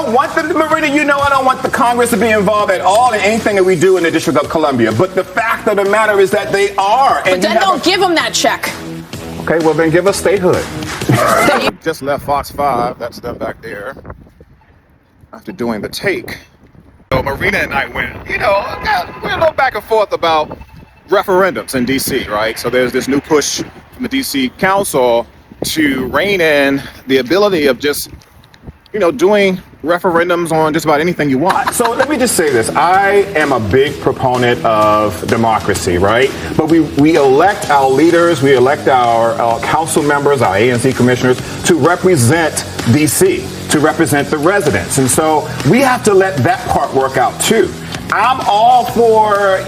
don't want the Marina. I don't want the Congress to be involved at all in anything that we do in the District of Columbia. But the fact of the matter is that they are. But then don't give them that check. Okay, well then give us statehood. Just left Fox 5. That's them back there. After doing the take. So Marina and I went, we're a little back and forth about referendums in D.C., right? So there's this new push from the D.C. Council to rein in the ability of just, doing referendums on just about anything you want. So let me just say this. I am a big proponent of democracy, right? But we elect our leaders, we elect our council members, our ANC commissioners to represent D.C., to represent the residents. And so we have to let that part work out too. I'm all for,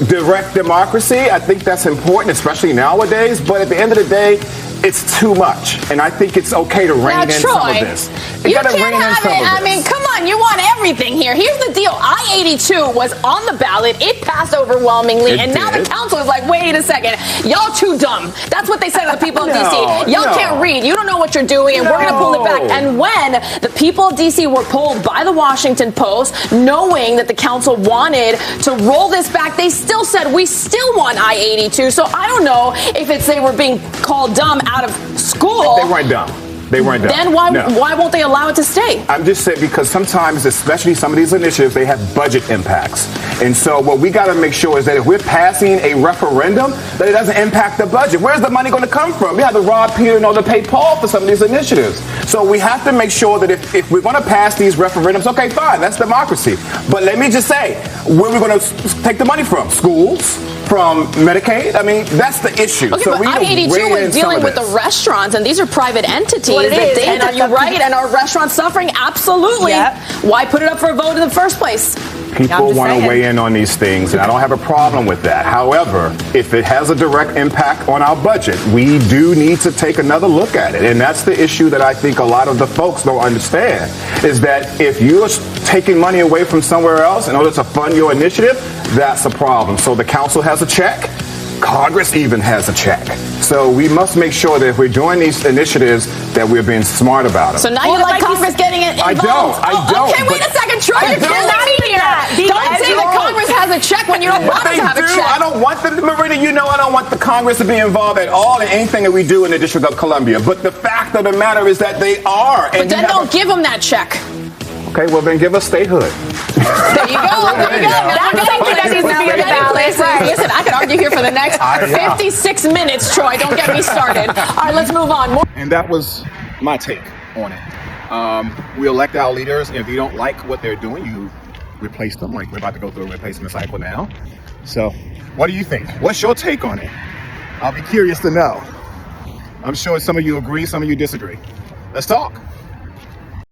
direct democracy. I think that's important, especially nowadays. But at the end of the day, it's too much. And I think it's okay to rein in some of this. You can't have it. I mean, come on. You want everything here. Here's the deal. I-82 was on the ballot. It passed overwhelmingly. And now the council is like, wait a second. Y'all too dumb. That's what they said to the people of D.C. Y'all can't read. You don't know what you're doing. And we're going to pull it back. And when the people of D.C. were polled by the Washington Post, knowing that the council wanted to roll this back, they still said, we still want I-82. So I don't know if they were being called dumb out of school. They weren't dumb. Then why won't they allow it to stay? I'm just saying because sometimes, especially some of these initiatives, they have budget impacts. And so what we got to make sure is that if we're passing a referendum, that it doesn't impact the budget. Where's the money going to come from? We have to rob Peter in order to pay Paul for some of these initiatives. So we have to make sure that if we're going to pass these referendums, okay, fine, that's democracy. But let me just say, where are we going to take the money from? Schools? From Medicaid? I mean, that's the issue. Okay, so but I-82 was dealing with the restaurants, and these are private entities. And are you right? And are restaurants suffering? Absolutely. Yep. Why put it up for a vote in the first place? People want to weigh in on these things, and I don't have a problem with that. However, if it has a direct impact on our budget, we do need to take another look at it. And that's the issue that I think a lot of the folks don't understand, is that if you're taking money away from somewhere else in order to fund your initiative, that's a problem. So the council has a check. Congress even has a check. So we must make sure that if we're doing these initiatives that we're being smart about it. So now you like Congress getting it involved? I don't. Okay, wait a second, Troy. You're not here. Don't say that Congress has a check when you don't want it to have a check. I don't want Marina, I don't want the Congress to be involved at all in anything that we do in the District of Columbia. But the fact of the matter is that they are. But then don't give them that check. Okay, well then give us statehood. There you go. There you go. That's something that needs to be on the ballot. Right. Listen, I could argue here for the next 56 minutes, Troy. Don't get me started. All right, let's move on. And that was my take on it. We elect our leaders. If you don't like what they're doing, you replace them. Like we're about to go through a replacement cycle now. So what do you think? What's your take on it? I'll be curious to know. I'm sure some of you agree, some of you disagree. Let's talk.